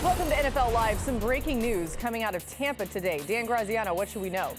Welcome to NFL Live. Some breaking news coming out of Tampa today. Dan Graziano, what should we know?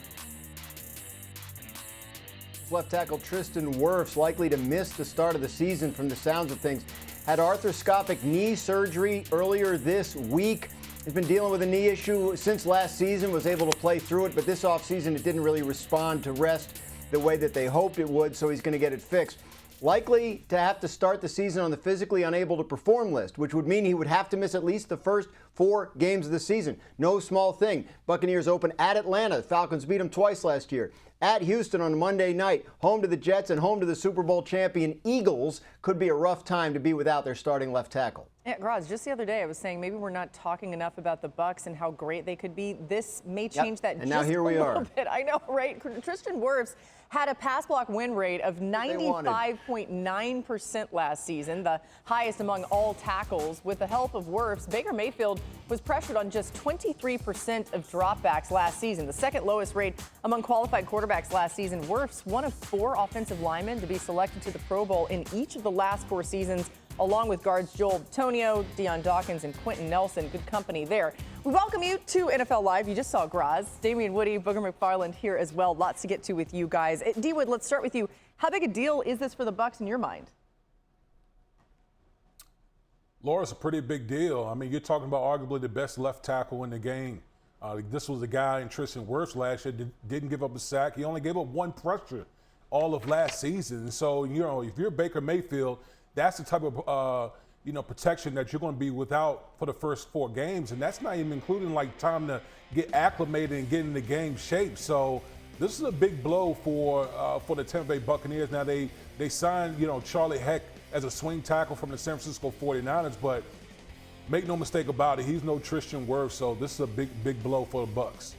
Left tackle Tristan Wirfs likely to miss the start of the season from the sounds of things. Had arthroscopic knee surgery earlier this week. He's been dealing with a knee issue since last season, was able to play through it, but this offseason it didn't really respond to rest the way that they hoped it would, so he's going to get it fixed. Likely to have to start the season on the physically unable to perform list, which would mean he would have to miss at least the first 4 games of the season. No small thing. Buccaneers open at Atlanta. Falcons beat them twice last year. At Houston on Monday night, home to the Jets and home to the Super Bowl champion Eagles. Could be a rough time to be without their starting left tackle. Yeah, Graz, just the other day I was saying maybe we're not talking enough about the Bucs and how great they could be. This may change that and just now here we a are. little bit. I know, right? Tristan Wirfs had a pass block win rate of 95.9% last season, the highest among all tackles. With the help of Wirfs, Baker Mayfield was pressured on just 23% of dropbacks last season, the second lowest rate among qualified quarterbacks last season. Wirfs, one of 4 offensive linemen to be selected to the Pro Bowl in each of the last 4 seasons, along with guards Joel Bitonio, Deion Dawkins, and Quentin Nelson. Good company there. We welcome you to NFL Live. You just saw Graz, Damien Woody, Booger McFarland here as well. Lots to get to with you guys. D-Wood, let's start with you. How big a deal is this for the Bucs in your mind? Laura, it's a pretty big deal. I mean, you're talking about arguably the best left tackle in the game. This was a guy in Tristan Wirfs last year that didn't give up a sack. He only gave up 1 pressure all of last season. And so, you know, if you're Baker Mayfield, that's the type of, protection that you're going to be without for the first 4 games. And that's not even including, like, time to get acclimated and get in the game shape. So this is a big blow for the Tampa Bay Buccaneers. Now, they signed, Charlie Heck as a swing tackle from the San Francisco 49ers, but make no mistake about it, he's no Tristan Wirfs, so this is a big blow for the Bucs.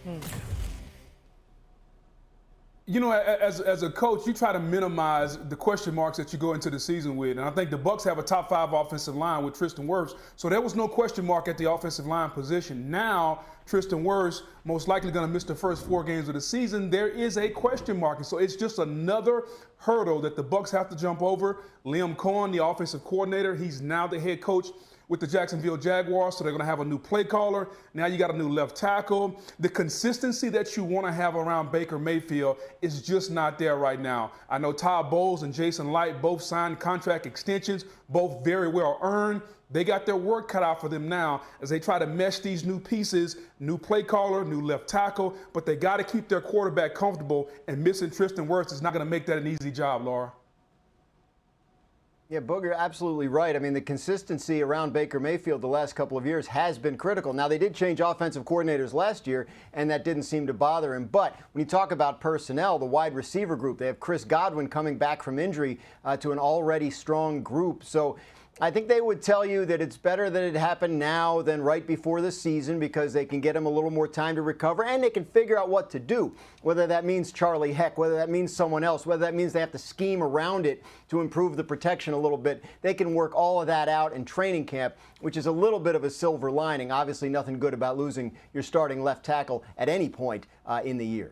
You know, as a coach, you try to minimize the question marks that you go into the season with. And I think the Bucs have a top 5 offensive line with Tristan Wirfs. So there was no question mark at the offensive line position. Now, Tristan Wirfs most likely going to miss the first 4 games of the season. There is a question mark. And so it's just another hurdle that the Bucs have to jump over. Liam Cohen, the offensive coordinator, he's now the head coach with the Jacksonville Jaguars, so they're going to have a new play caller. Now you got a new left tackle. The consistency that you want to have around Baker Mayfield is just not there right now. I know Todd Bowles and Jason Light both signed contract extensions, both very well earned. They got their work cut out for them now as they try to mesh these new pieces, new play caller, new left tackle, but they got to keep their quarterback comfortable, and missing Tristan Wirfs is not going to make that an easy job, Laura. Yeah, Booger, absolutely right. I mean, the consistency around Baker Mayfield the last couple of years has been critical. Now, they did change offensive coordinators last year, and that didn't seem to bother him. But when you talk about personnel, the wide receiver group, they have Chris Godwin coming back from injury to an already strong group. So I think they would tell you that it's better that it happened now than right before the season because they can get him a little more time to recover and they can figure out what to do, whether that means Charlie Heck, whether that means someone else, whether that means they have to scheme around it to improve the protection a little bit. They can work all of that out in training camp, which is a little bit of a silver lining. Obviously, nothing good about losing your starting left tackle at any point in the year.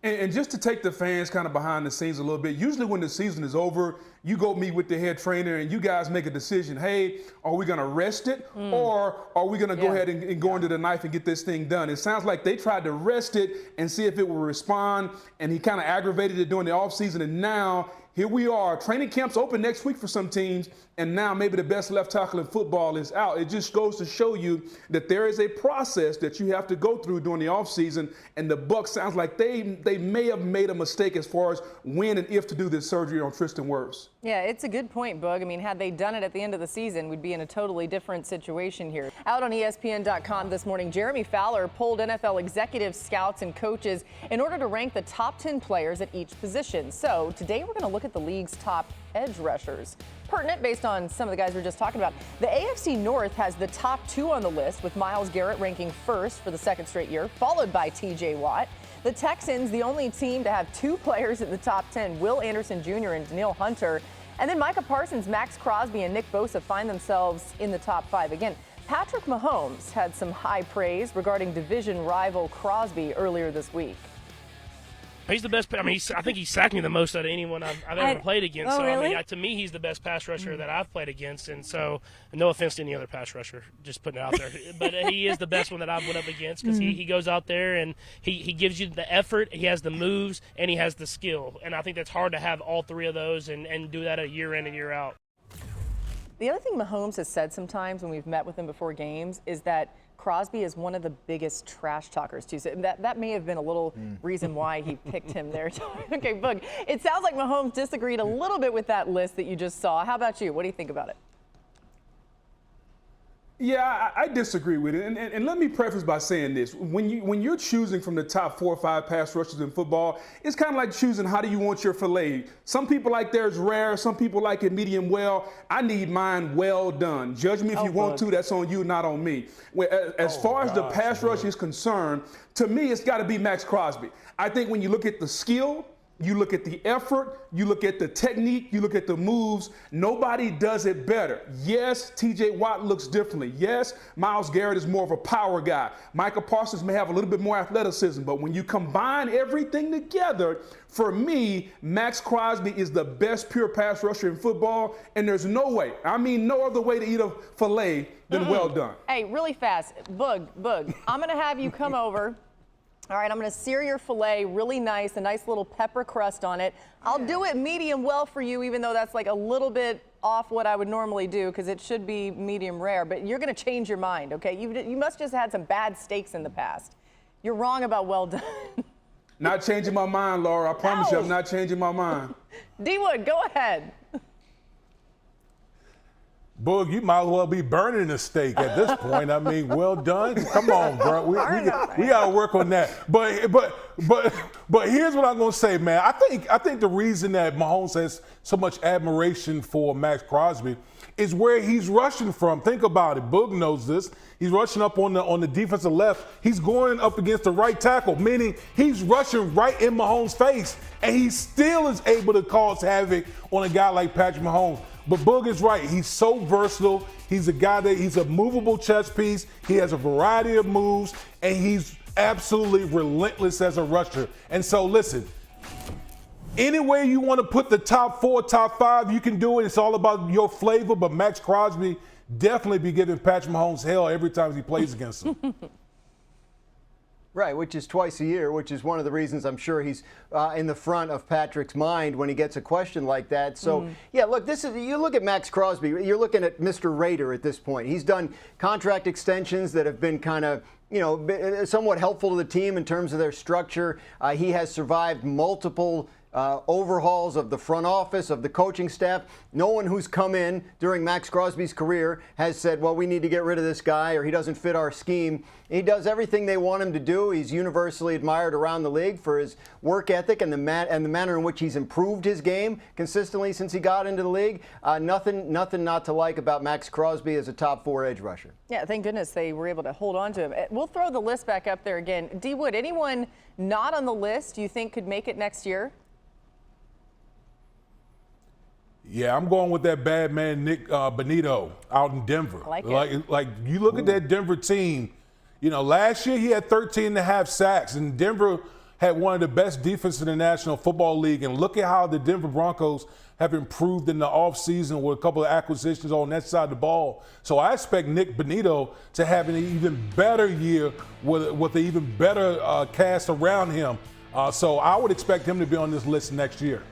And just to take the fans kind of behind the scenes a little bit, usually when the season is over, you go meet with the head trainer and you guys make a decision. Hey, are we going to rest it or are we going to go ahead and go into the knife and get this thing done? It sounds like they tried to rest it and see if it will respond, and he kind of aggravated it during the offseason, and now here we are. Training camp's open next week for some teams, and now maybe the best left tackle in football is out. It just goes to show you that there is a process that you have to go through during the offseason, and the Bucs sounds like they may have made a mistake as far as when and if to do this surgery on Tristan Wirfs. Yeah, it's a good point, Boog. I mean, had they done it at the end of the season, we'd be in a totally different situation here. Out on ESPN.com this morning, Jeremy Fowler polled NFL executives, scouts, and coaches in order to rank the top 10 players at each position. So today we're going to look at the league's top edge rushers. Pertinent based on some of the guys we were just talking about. The AFC North has the top 2 on the list, with Myles Garrett ranking first for the 2nd straight year, followed by TJ Watt. The Texans, the only team to have 2 players in the top 10, Will Anderson Jr. and Danielle Hunter. And then Micah Parsons, Maxx Crosby, and Nick Bosa find themselves in the top 5 again. Patrick Mahomes had some high praise regarding division rival Crosby earlier this week. He's the best. I mean, I think he sacked me the most out of anyone I've ever played against. Oh, so, really? I mean, to me, he's the best pass rusher that I've played against. And so, no offense to any other pass rusher, just putting it out there. But he is the best one that I've went up against because he goes out there and he gives you the effort, he has the moves, and he has the skill. And I think that's hard to have all three of those and do that a year in and year out. The other thing Mahomes has said sometimes when we've met with him before games is that Crosby is one of the biggest trash talkers, too. So that may have been a little reason why he picked him there. Okay, Boog, it sounds like Mahomes disagreed a little bit with that list that you just saw. How about you? What do you think about it? Yeah, I disagree with it. And let me preface by saying this. When you're choosing from the top 4 or 5 pass rushers in football, it's kind of like choosing how do you want your filet. Some people like theirs rare. Some people like it medium well. I need mine well done. Judge me if you want to. That's on you, not on me. As far as the pass rush is concerned, to me, it's got to be Maxx Crosby. I think when you look at the skill, you look at the effort, you look at the technique, you look at the moves, nobody does it better. Yes, T.J. Watt looks differently. Yes, Myles Garrett is more of a power guy. Micah Parsons may have a little bit more athleticism, but when you combine everything together, for me, Maxx Crosby is the best pure pass rusher in football, and there's no way, I mean no other way to eat a filet than well done. Hey, really fast, Boog, I'm going to have you come over. All right, I'm going to sear your filet really nice, a nice little pepper crust on it. I'll do it medium well for you, even though that's like a little bit off what I would normally do because it should be medium rare. But you're going to change your mind, okay? You must just had some bad steaks in the past. You're wrong about well done. Not changing my mind, Laura. I promise you I'm not changing my mind. D-Wood, go ahead. Boog, you might as well be burning the steak at this point. I mean, well done. Come on, bro. We got to work on that. But here's what I'm going to say, man. I think the reason that Mahomes has so much admiration for Maxx Crosby is where he's rushing from. Think about it. Boog knows this. He's rushing up on the defensive left. He's going up against the right tackle, meaning he's rushing right in Mahomes' face, and he still is able to cause havoc on a guy like Patrick Mahomes. But Boog is right. He's so versatile. He's a guy he's a movable chess piece. He has a variety of moves, and he's absolutely relentless as a rusher. And so, listen, any way you want to put the top 4, top 5, you can do it. It's all about your flavor. But Maxx Crosby definitely be giving Patrick Mahomes hell every time he plays against him. Right, which is twice a year, which is one of the reasons I'm sure he's in the front of Patrick's mind when he gets a question like that. So, yeah, look, you look at Maxx Crosby, you're looking at Mr. Raider at this point. He's done contract extensions that have been kind of, somewhat helpful to the team in terms of their structure. He has survived multiple overhauls of the front office, of the coaching staff. No one who's come in during Maxx Crosby's career has said, well, we need to get rid of this guy or he doesn't fit our scheme. He does everything they want him to do. He's universally admired around the league for his work ethic and the manner in which he's improved his game consistently since he got into the league. Nothing not to like about Maxx Crosby as a top 4 edge rusher. Yeah, thank goodness they were able to hold on to him. We'll throw the list back up there again. D. Wood, anyone not on the list you think could make it next year? Yeah, I'm going with that bad man Nick Bonito out in Denver. I like it. Like you look at that Denver team, last year he had 13.5 sacks, and Denver had one of the best defenses in the National Football League. And look at how the Denver Broncos have improved in the offseason with a couple of acquisitions on that side of the ball. So I expect Nick Bonito to have an even better year with an even better cast around him. So I would expect him to be on this list next year.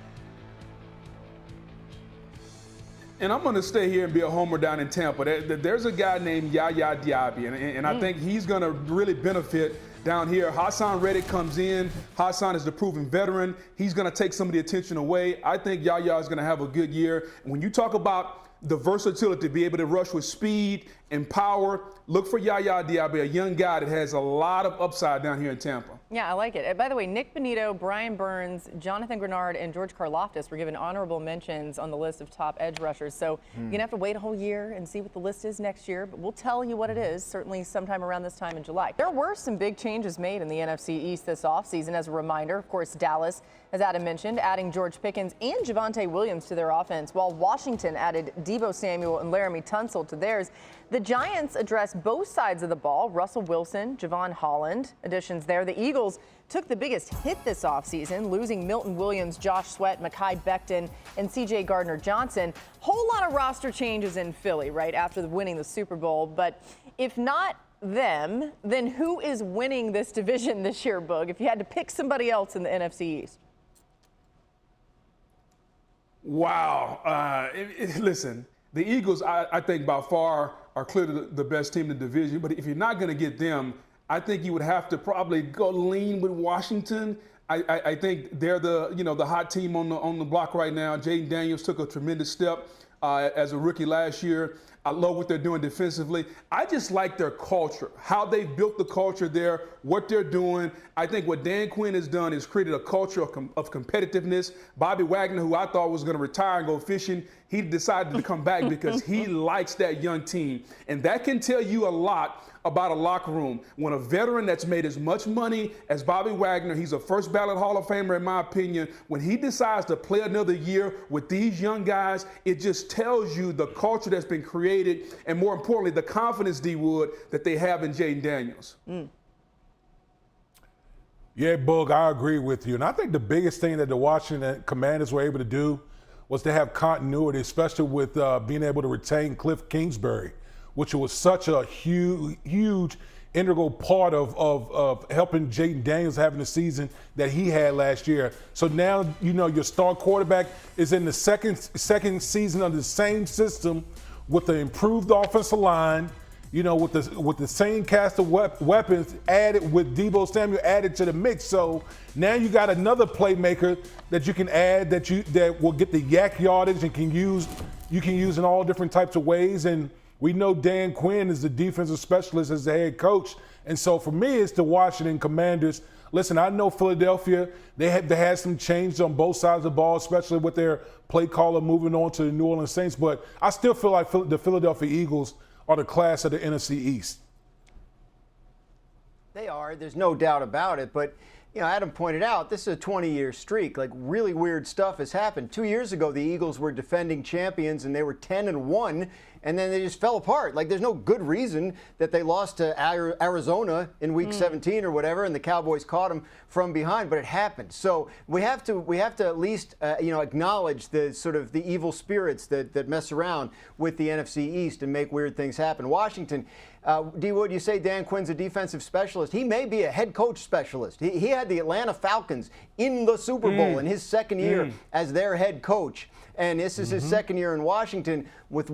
And I'm going to stay here and be a homer down in Tampa. There's a guy named Yaya Diaby, and I think he's going to really benefit down here. Hassan Reddick comes in. Hassan is the proven veteran. He's going to take some of the attention away. I think Yaya is going to have a good year. And when you talk about the versatility, be able to rush with speed and power, look for Yaya Diaby, a young guy that has a lot of upside down here in Tampa. Yeah, I like it. And by the way, Nick Bonito, Brian Burns, Jonathan Grenard, and George Karlaftis were given honorable mentions on the list of top edge rushers. So you're going to have to wait a whole year and see what the list is next year. But we'll tell you what it is, certainly sometime around this time in July. There were some big changes made in the NFC East this offseason. As a reminder, of course, Dallas, as Adam mentioned, adding George Pickens and Javonte Williams to their offense, while Washington added Deebo Samuel and Laramie Tunsil to theirs. The Giants addressed both sides of the ball. Russell Wilson, Javon Holland, additions there. The Eagles Eagles took the biggest hit this offseason, losing Milton Williams, Josh Sweat, Mekhi Becton, and C.J. Gardner-Johnson. Whole lot of roster changes in Philly right after winning the Super Bowl. But if not them, then who is winning this division this year, Boog, if you had to pick somebody else in the NFC East? Wow. Listen, the Eagles, I think by far are clearly the best team in the division. But if you're not going to get them, I think you would have to probably go lean with Washington. I think they're the hot team on the block right now. Jaden Daniels took a tremendous step as a rookie last year. I love what they're doing defensively. I just like their culture, how they've built the culture there, what they're doing. I think what Dan Quinn has done is created a culture of competitiveness. Bobby Wagner, who I thought was going to retire and go fishing, he decided to come back because he likes that young team. And that can tell you a lot about a locker room. When a veteran that's made as much money as Bobby Wagner, he's a first ballot Hall of Famer in my opinion, when he decides to play another year with these young guys, it just tells you the culture that's been created and more importantly, the confidence, D. Wood, that they have in Jaden Daniels. Yeah, Boog, I agree with you. And I think the biggest thing that the Washington Commanders were able to do was to have continuity, especially with being able to retain Cliff Kingsbury, which was such a huge integral part of helping Jaden Daniels having the season that he had last year. So now, your star quarterback is in the second season under the same system with the improved offensive line, with the same cast of weapons added, with Deebo Samuel added to the mix. So now you got another playmaker that you can add that will get the yak yardage and you can use in all different types of ways. And we know Dan Quinn is the defensive specialist as the head coach. And so for me, it's the Washington Commanders. Listen, I know Philadelphia, they had some changes on both sides of the ball, especially with their play caller moving on to the New Orleans Saints. But I still feel like the Philadelphia Eagles are the class of the NFC East. They are. There's no doubt about it. But, Adam pointed out, this is a 20-year streak. Like, really weird stuff has happened. 2 years ago, the Eagles were defending champions, and they were 10-1, and then they just fell apart. Like, there's no good reason that they lost to Arizona in Week 17 or whatever, and the Cowboys caught them from behind. But it happened. So we have to at least acknowledge the sort of the evil spirits that mess around with the NFC East and make weird things happen. Washington. D. Wood, you say Dan Quinn's a defensive specialist. He may be a head coach specialist. He had the Atlanta Falcons in the Super Bowl in his second year as their head coach. And this is his second year in Washington with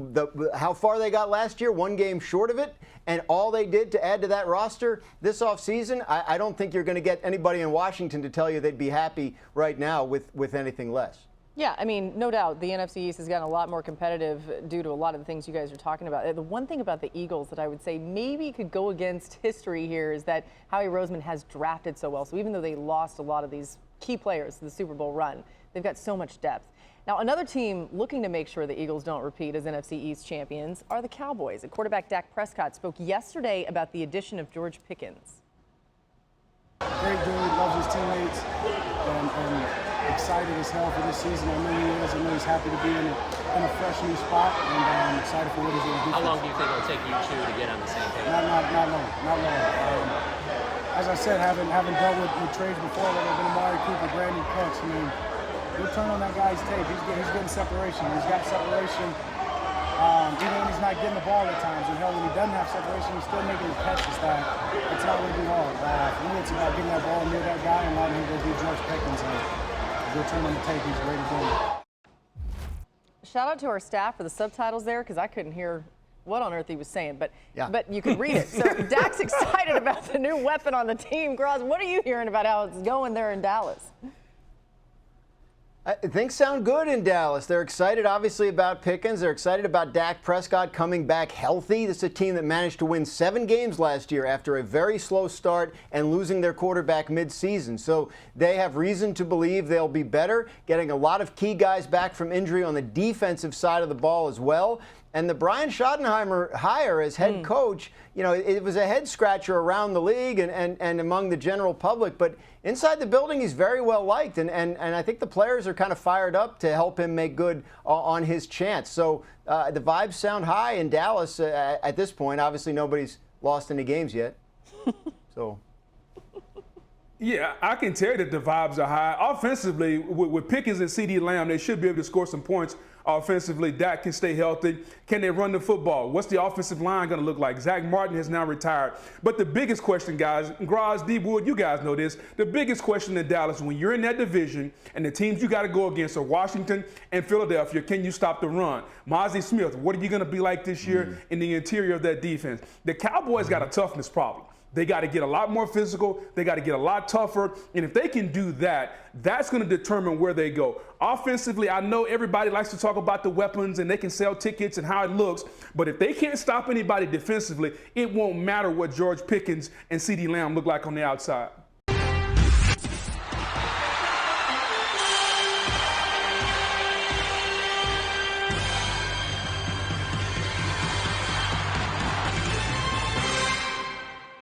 how far they got last year, one game short of it. And all they did to add to that roster this offseason, I don't think you're going to get anybody in Washington to tell you they'd be happy right now with anything less. Yeah, I mean, no doubt the NFC East has gotten a lot more competitive due to a lot of the things you guys are talking about. The one thing about the Eagles that I would say maybe could go against history here is that Howie Roseman has drafted so well. So even though they lost a lot of these key players to the Super Bowl run, they've got so much depth. Now, another team looking to make sure the Eagles don't repeat as NFC East champions are the Cowboys. And quarterback Dak Prescott spoke yesterday about the addition of George Pickens. Great dude, loves his teammates, and excited as hell for this season. I know he is. I know he's happy to be in a fresh new spot, and I'm excited for what he's going to do. How long do you think it'll take you two to get on the same page? Not long. As I said, having dealt with trades before, whether it's been Amari Cooper, Brandon Cooks, I mean, you'll turn on that guy's tape. He's getting separation. He's got separation. Even when he's not getting the ball at times, and hell, when he doesn't have separation, he's still making the catches. It's not going to be hard. For me, it's about getting that ball near that guy and letting him go do George Pickens. And go turn on the tape. He's ready to go. Shout out to our staff for the subtitles there, because I couldn't hear what on earth he was saying, but you could read it. So Dak's excited about the new weapon on the team. Groz, what are you hearing about how it's going there in Dallas? Things sound good in Dallas. They're excited, obviously, about Pickens. They're excited about Dak Prescott coming back healthy. This is a team that managed to win 7 games last year after a very slow start and losing their quarterback mid-season. So they have reason to believe they'll be better, getting a lot of key guys back from injury on the defensive side of the ball as well. And the Brian Schottenheimer hire as head coach, it was a head scratcher around the league and among the general public. But inside the building, he's very well liked. And I think the players are kind of fired up to help him make good on his chance. So the vibes sound high in Dallas at this point. Obviously, nobody's lost any games yet. So. Yeah, I can tell you that the vibes are high. Offensively, with Pickens and CeeDee Lamb, they should be able to score some points offensively. Dak can stay healthy. Can they run the football? What's the offensive line going to look like? Zach Martin has now retired. But the biggest question, guys, Graz, D. Wood, you guys know this, the biggest question in Dallas, when you're in that division and the teams you got to go against are Washington and Philadelphia, can you stop the run? Mozzie Smith, what are you going to be like this year in the interior of that defense? The Cowboys got a toughness problem. They got to get a lot more physical. They got to get a lot tougher. And if they can do that, that's going to determine where they go. Offensively, I know everybody likes to talk about the weapons and they can sell tickets and how it looks. But if they can't stop anybody defensively, it won't matter what George Pickens and CeeDee Lamb look like on the outside.